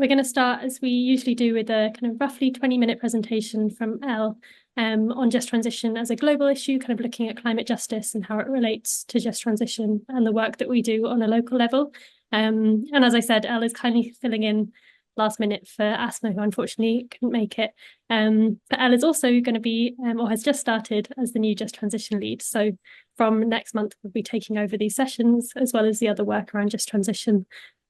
we're going to start, as we usually do, with a kind of roughly 20-minute presentation from Elle on just transition as a global issue, kind of looking at climate justice and how it relates to just transition and the work that we do on a local level. And as I said, Elle is kindly filling in last minute for Asma, who unfortunately couldn't make it. But Elle is also going to be, or has just started as the new Just Transition lead. So from next month, we'll be taking over these sessions, as well as the other work around just transition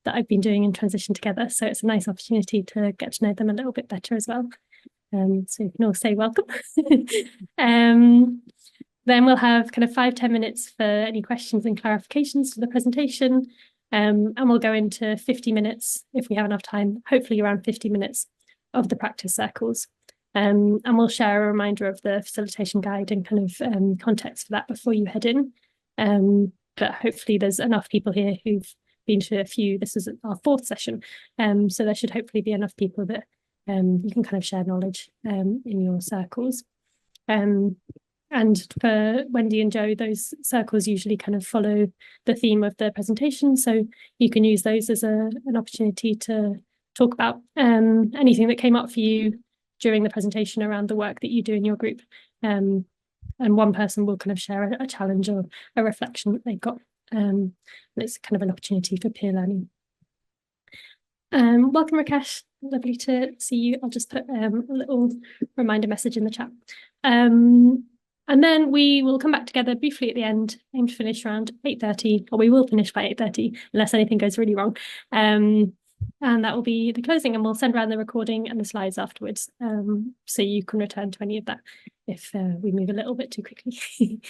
that I've been doing in Transition together. So it's a nice opportunity to get to know them a little bit better as well. So you can all say welcome. Then we'll have kind of 5-10 minutes for any questions and clarifications to the presentation. And we'll go into 50 minutes, if we have enough time, hopefully around 50 minutes of the practice circles. And we'll share a reminder of the facilitation guide and kind of context for that before you head in. But hopefully there's enough people here who've been to a few. This is our 4th session. So there should hopefully be enough people that you can kind of share knowledge in your circles. And for Wendy and Joe, those circles usually kind of follow the theme of the presentation. So you can use those as an opportunity to talk about anything that came up for you during the presentation around the work that you do in your group. And one person will kind of share a challenge or a reflection that they've got. And it's kind of an opportunity for peer learning. Welcome, Rakesh. Lovely to see you. I'll just put a little reminder message in the chat. And then we will come back together briefly at the end, aim to finish around 8:30, or we will finish by 8:30, unless anything goes really wrong. And that will be the closing, and we'll send around the recording and the slides afterwards, so you can return to any of that if we move a little bit too quickly.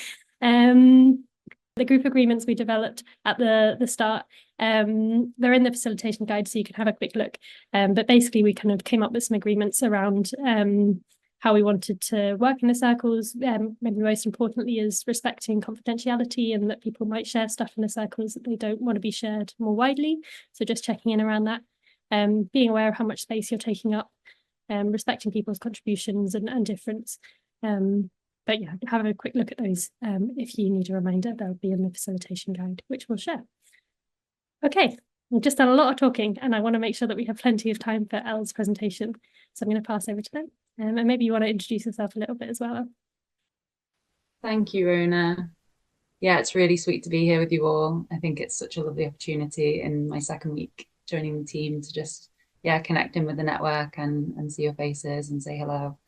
The group agreements we developed at the start, they're in the facilitation guide, so you can have a quick look. But basically, we kind of came up with some agreements around how we wanted to work in the circles. Maybe most importantly is respecting confidentiality, and that people might share stuff in the circles that they don't want to be shared more widely. So just checking in around that, being aware of how much space you're taking up, respecting people's contributions and difference. But yeah, have a quick look at those. If you need a reminder, they'll be in the facilitation guide, which we'll share. Okay, we've just done a lot of talking, and I want to make sure that we have plenty of time for Elle's presentation. So I'm going to pass over to them. And maybe you want to introduce yourself a little bit as well. Thank you, Rona. Yeah, it's really sweet to be here with you all. I think it's such a lovely opportunity in my 2nd week joining the team to just, connect in with the network and see your faces and say hello.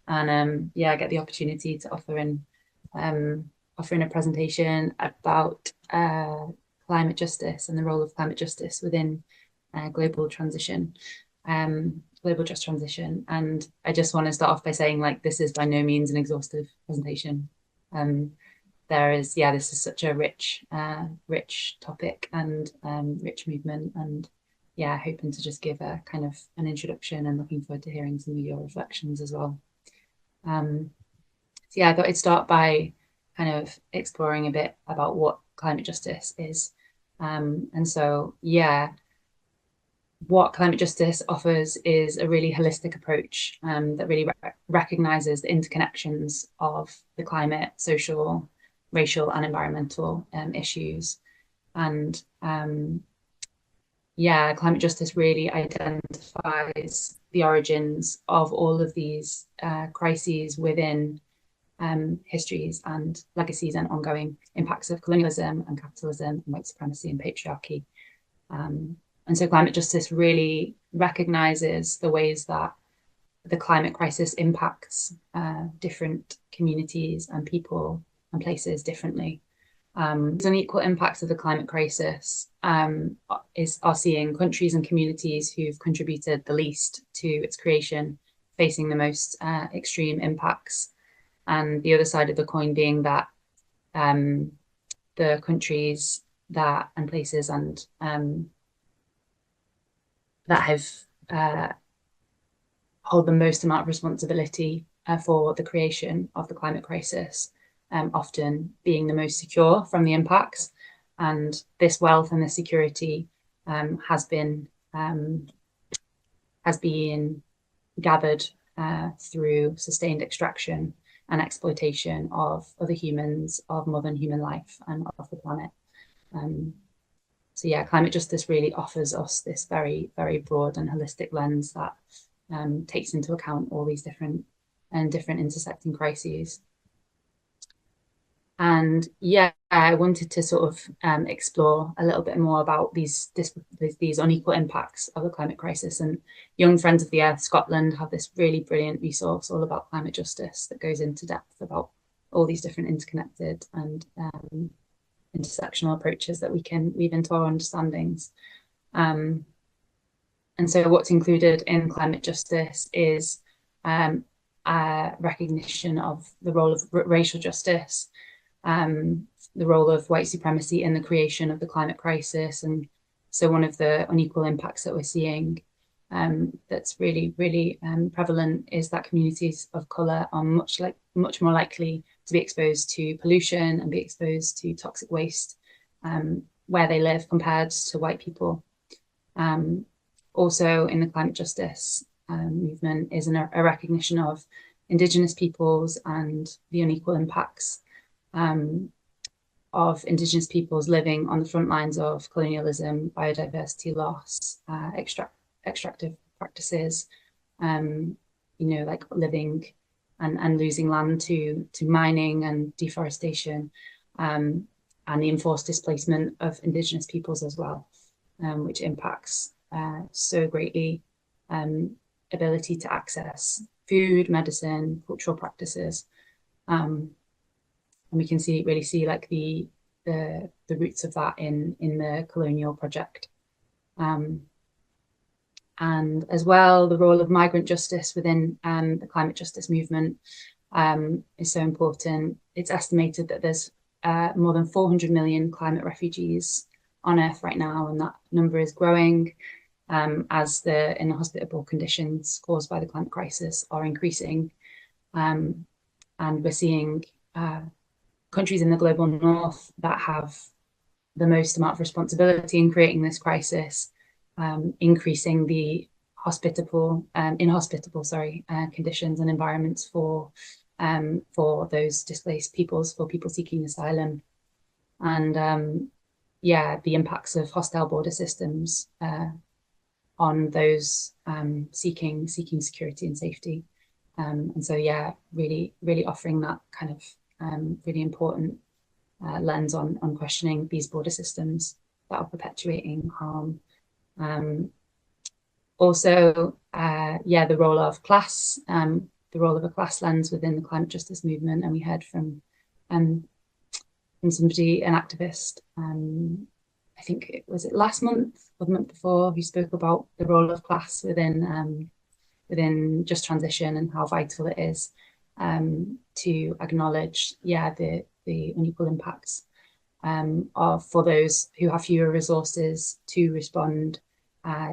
And get the opportunity to offer in a presentation about climate justice and the role of climate justice within global transition. Global just transition. And I just want to start off by saying, like, this is by no means an exhaustive presentation. This is such a rich topic and rich movement, and hoping to just give a kind of an introduction and looking forward to hearing some of your reflections as well. I thought I'd start by kind of exploring a bit about what climate justice is. What climate justice offers is a really holistic approach that really recognises the interconnections of the climate, social, racial and environmental issues. And climate justice really identifies the origins of all of these crises within histories and legacies and ongoing impacts of colonialism and capitalism and white supremacy and patriarchy. And so climate justice really recognises the ways that the climate crisis impacts different communities and people and places differently. There's unequal impacts of the climate crisis are seeing countries and communities who've contributed the least to its creation facing the most extreme impacts. And the other side of the coin being that the countries that and places and that have hold the most amount of responsibility for the creation of the climate crisis, often being the most secure from the impacts. And this wealth and this security has been gathered through sustained extraction and exploitation of other humans, of modern human life and of the planet. So yeah, climate justice really offers us this very, very broad and holistic lens that takes into account all these different intersecting crises. And yeah, I wanted to sort of explore a little bit more about these unequal impacts of the climate crisis. And Young Friends of the Earth Scotland have this really brilliant resource all about climate justice that goes into depth about all these different interconnected and intersectional approaches that we can weave into our understandings. And so what's included in climate justice is recognition of the role of racial justice, the role of white supremacy in the creation of the climate crisis. And so one of the unequal impacts that we're seeing that's really, really prevalent is that communities of colour are much more likely to be exposed to pollution and be exposed to toxic waste where they live compared to white people. Also in the climate justice movement is a recognition of Indigenous peoples and the unequal impacts of Indigenous peoples living on the front lines of colonialism, biodiversity loss, extractive practices, like living and losing land to mining and deforestation, and the enforced displacement of Indigenous peoples as well, which impacts so greatly ability to access food, medicine, cultural practices. And we can really see like the roots of that in the colonial project. And as well, the role of migrant justice within the climate justice movement is so important. It's estimated that there's more than 400 million climate refugees on Earth right now, and that number is growing as the inhospitable conditions caused by the climate crisis are increasing. And we're seeing countries in the global north that have the most amount of responsibility in creating this crisis, increasing the inhospitable conditions and environments for those displaced peoples, for people seeking asylum. And the impacts of hostile border systems on those seeking security and safety. And so really offering that kind of really important lens on questioning these border systems that are perpetuating harm. Also, the role of class, the role of a class lens within the climate justice movement. And we heard from somebody, an activist, I think it last month or the month before, who spoke about the role of class within Just Transition and how vital it is to acknowledge, the unequal impacts for those who have fewer resources to respond,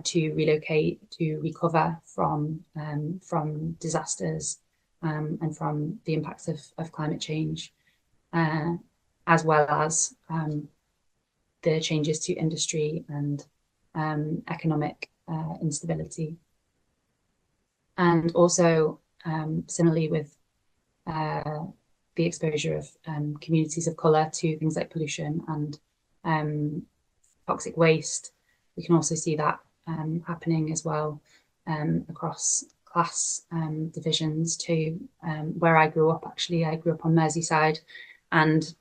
to relocate, to recover from disasters and from the impacts of climate change, as well as the changes to industry and economic instability. And also, similarly with the exposure of communities of colour to things like pollution and toxic waste, we can also see that happening as well across class divisions too. Where I grew up, actually, I grew up on Merseyside, and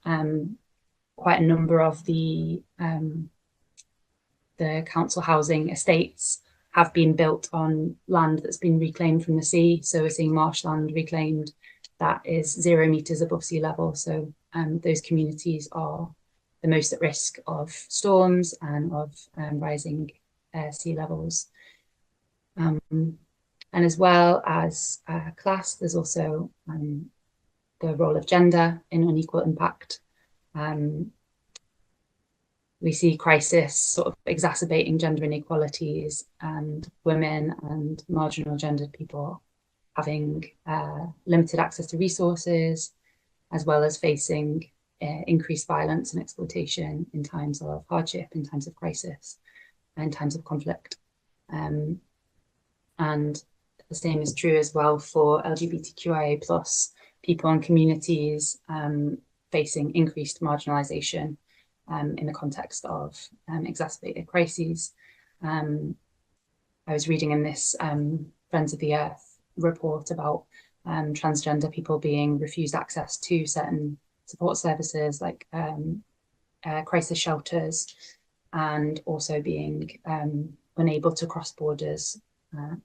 quite a number of the council housing estates have been built on land that's been reclaimed from the sea. So we're seeing marshland reclaimed that is 0 meters above sea level. So those communities are the most at risk of storms and of rising sea levels. And as well as class, there's also the role of gender in unequal impact. We see crisis sort of exacerbating gender inequalities, and women and marginal gendered people having limited access to resources, as well as facing increased violence and exploitation in times of hardship, in times of crisis, and times of conflict. And the same is true as well for LGBTQIA+ people and communities facing increased marginalisation in the context of exacerbated crises. I was reading in this Friends of the Earth report about transgender people being refused access to certain support services like crisis shelters, and also being unable to cross borders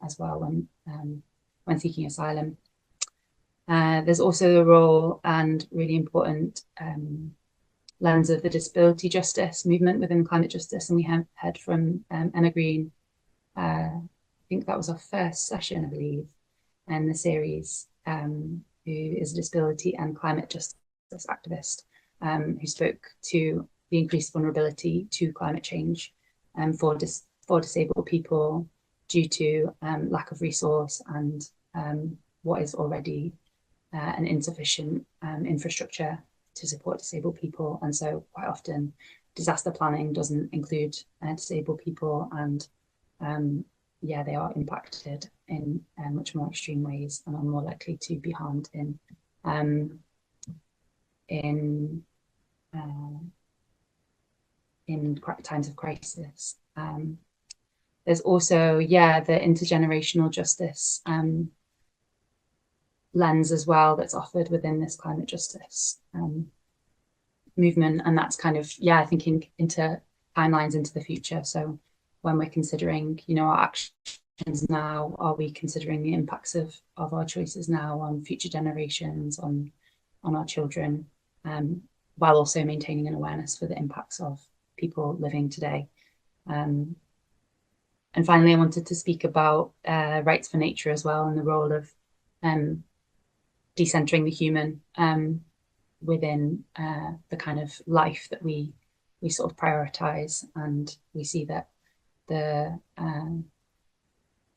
as well when seeking asylum. There's also the role and really important lens of the disability justice movement within climate justice. And we have heard from Emma Green, I think that was our first session, I believe, in the series, who is a disability and climate justice activist, who spoke to the increased vulnerability to climate change for disabled people due to lack of resource and what is already an insufficient infrastructure to support disabled people. And so quite often disaster planning doesn't include disabled people, and yeah, they are impacted in much more extreme ways and are more likely to be harmed in times of crisis. There's also, yeah, the intergenerational justice lens as well that's offered within this climate justice movement, and that's kind of, yeah, thinking into timelines into the future. So when we're considering, you know, our actions now, are we considering the impacts of our choices now on future generations, on our children, while also maintaining an awareness for the impacts of people living today. And finally, I wanted to speak about rights for nature as well, and the role of decentering the human within the kind of life that we sort of prioritize. And we see that the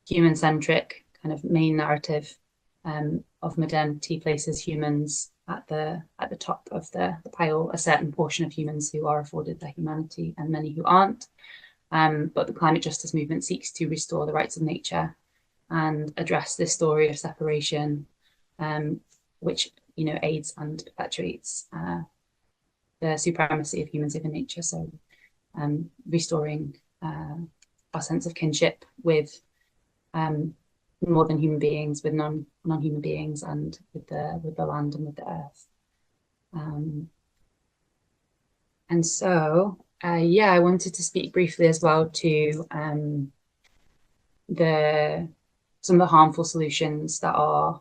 human-centric kind of main narrative of modernity places humans at the top of the pile, a certain portion of humans who are afforded their humanity and many who aren't. But the climate justice movement seeks to restore the rights of nature and address this story of separation, which, you know, aids and perpetuates the supremacy of humans over nature. So restoring our sense of kinship with more than human beings, with non-human beings, and with the land and with the earth. And so, yeah, I wanted to speak briefly as well to some of the harmful solutions that are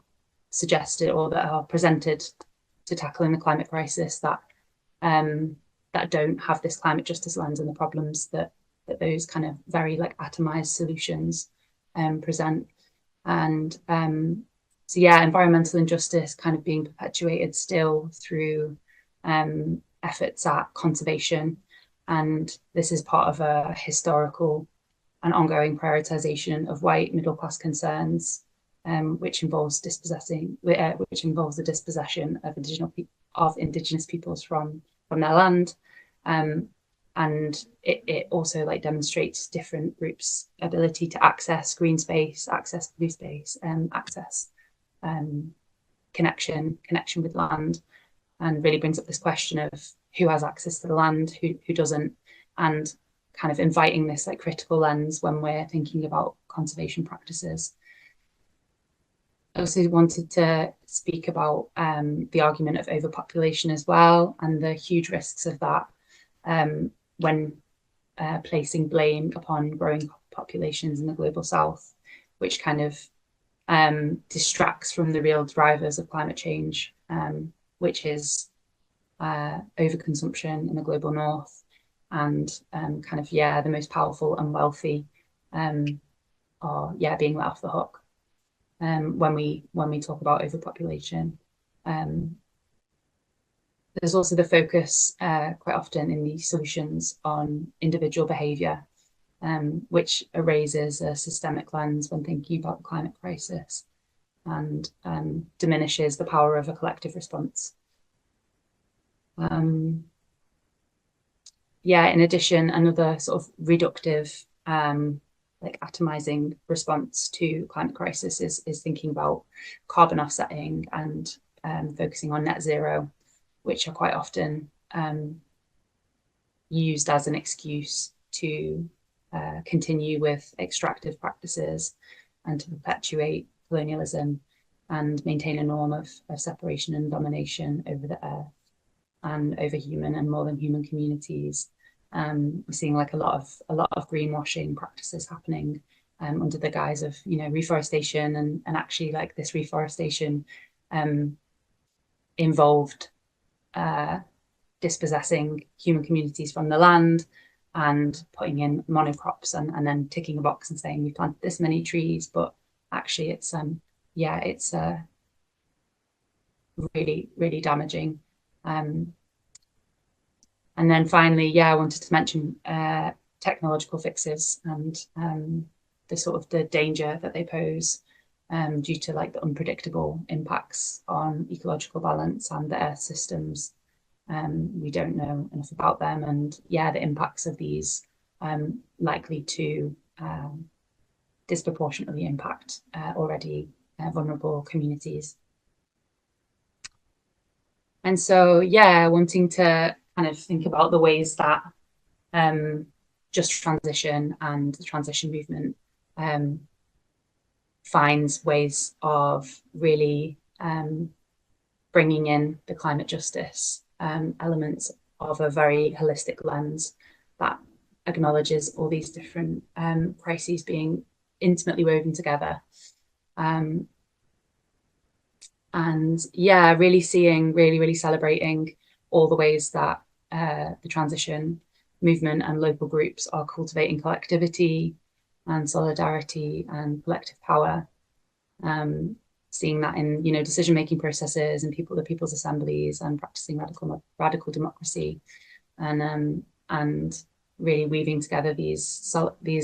suggested or that are presented to tackling the climate crisis that don't have this climate justice lens, and the problems that those kind of very like atomized solutions present. And so yeah, environmental injustice kind of being perpetuated still through efforts at conservation. And this is part of a historical and ongoing prioritization of white middle class concerns, which involves the dispossession of indigenous peoples from their land. And it also like demonstrates different groups' ability to access green space, access blue space, access connection with land, and really brings up this question of who has access to the land, who doesn't, and kind of inviting this like critical lens when we're thinking about conservation practices. I also wanted to speak about the argument of overpopulation as well, and the huge risks of that when placing blame upon growing populations in the global south, which kind of distracts from the real drivers of climate change, which is overconsumption in the global north, and kind of, yeah, the most powerful and wealthy are, yeah, being let off the hook when we talk about overpopulation. There's also the focus quite often in these solutions on individual behaviour, which erases a systemic lens when thinking about the climate crisis, and diminishes the power of a collective response. Yeah, in addition, another sort of reductive, like atomizing response to climate crisis is thinking about carbon offsetting and focusing on net zero, which are quite often used as an excuse to continue with extractive practices and to perpetuate colonialism and maintain a norm of separation and domination over the earth and over human and more than human communities. We're seeing like a lot of greenwashing practices happening under the guise of, you know, reforestation, and actually like this reforestation involved dispossessing human communities from the land and putting in monocrops and then ticking a box and saying we planted this many trees, but actually it's really, really damaging. And then finally, I wanted to mention technological fixes and the sort of the danger that they pose due to like the unpredictable impacts on ecological balance and the earth systems. We don't know enough about them, and the impacts of these likely to disproportionately impact already vulnerable communities. And so, wanting to kind of think about the ways that just transition and the transition movement finds ways of really bringing in the climate justice elements of a very holistic lens that acknowledges all these different crises being intimately woven together. And really seeing, really celebrating all the ways that the transition movement and local groups are cultivating collectivity and solidarity and collective power. Seeing that in, you know, decision-making processes and the people's assemblies, and practicing radical democracy, and really weaving together these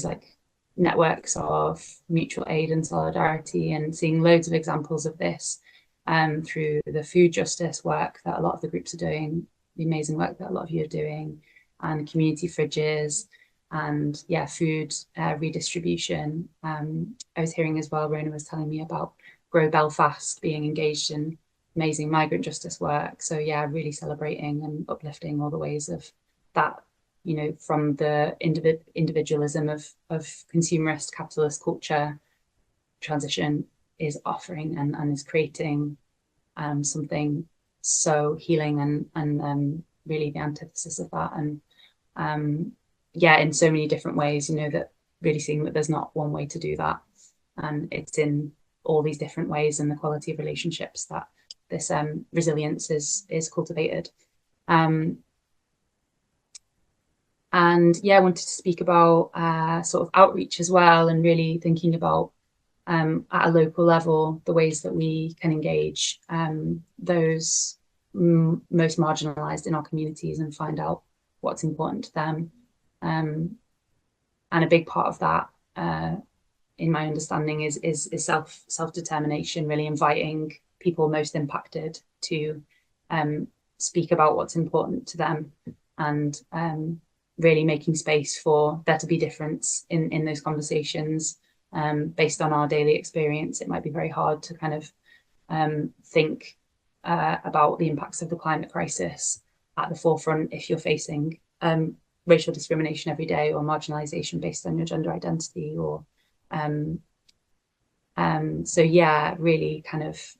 like networks of mutual aid and solidarity, and seeing loads of examples of this through the food justice work that a lot of the groups are doing, the amazing work that a lot of you are doing, and community fridges, and food redistribution. I was hearing as well, Rona was telling me about Grow Belfast being engaged in amazing migrant justice work. So really celebrating and uplifting all the ways of that, you know, from the individualism of consumerist capitalist culture, transition is offering and is creating something so healing and really the antithesis of that. And in so many different ways, you know, that really seeing that there's not one way to do that, and it's in all these different ways and the quality of relationships that this resilience is cultivated. And I wanted to speak about sort of outreach as well, and really thinking about at a local level the ways that we can engage those most marginalized in our communities and find out what's important to them. And a big part of that, in my understanding, is self-determination, really inviting people most impacted to speak about what's important to them, and really making space for there to be difference in those conversations. Based on our daily experience, it might be very hard to kind of think about the impacts of the climate crisis at the forefront if you're facing racial discrimination every day, or marginalization based on your gender identity, or really kind of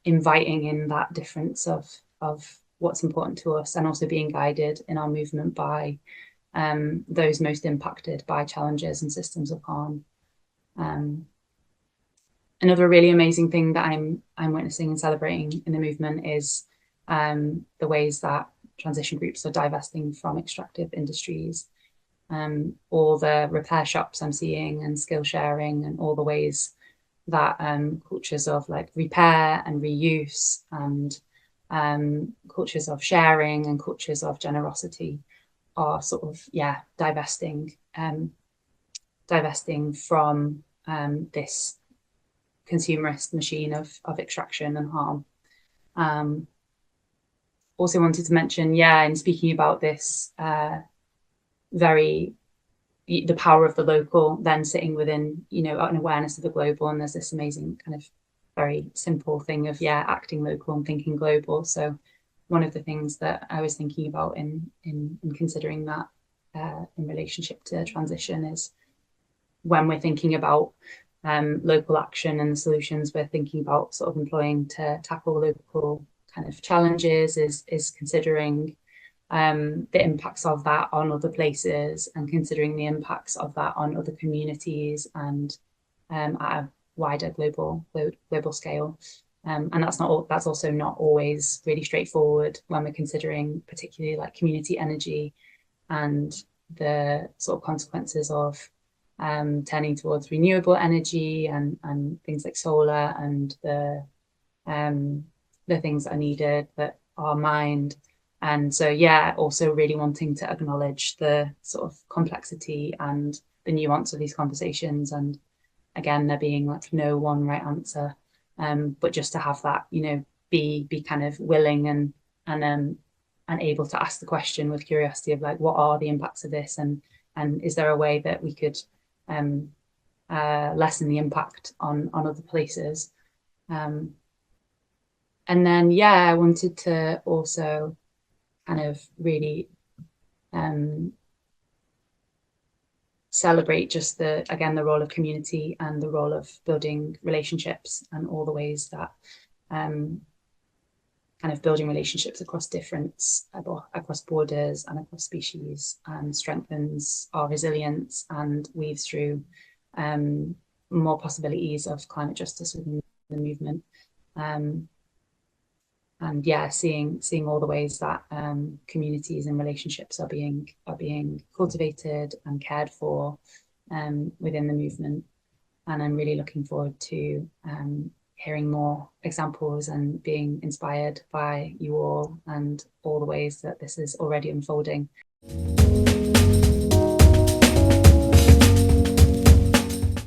inviting in that difference of what's important to us, and also being guided in our movement by those most impacted by challenges and systems of harm. Another really amazing thing that I'm witnessing and celebrating in the movement is the ways that transition groups are divesting from extractive industries. All the repair shops I'm seeing, and skill sharing, and all the ways that cultures of like repair and reuse, and cultures of sharing, and cultures of generosity are sort of divesting from this consumerist machine of extraction and harm. Also wanted to mention, in speaking about this, the power of the local, then sitting within, you know, an awareness of the global, and there's this amazing kind of very simple thing of acting local and thinking global. So one of the things that I was thinking about in considering that in relationship to transition is when we're thinking about local action and the solutions we're thinking about sort of employing to tackle local kind of challenges is considering the impacts of that on other places and considering the impacts of that on other communities and at a wider global scale. And that's also not always really straightforward when we're considering particularly like community energy and the sort of consequences of turning towards renewable energy and things like solar and the things that are needed that are mined. And so, yeah, also really wanting to acknowledge the sort of complexity and the nuance of these conversations. And again, there being like no one right answer, but just to have that, you know, be kind of willing and able to ask the question with curiosity of like, what are the impacts of this, and is there a way that we could lessen the impact on other places. And then, yeah, I wanted to also kind of really celebrate just the role of community and the role of building relationships and all the ways that kind of building relationships across borders and across species strengthens our resilience and weaves through more possibilities of climate justice within the movement. And yeah, seeing all the ways that communities and relationships are being cultivated and cared for within the movement. And I'm really looking forward to hearing more examples and being inspired by you all and all the ways that this is already unfolding.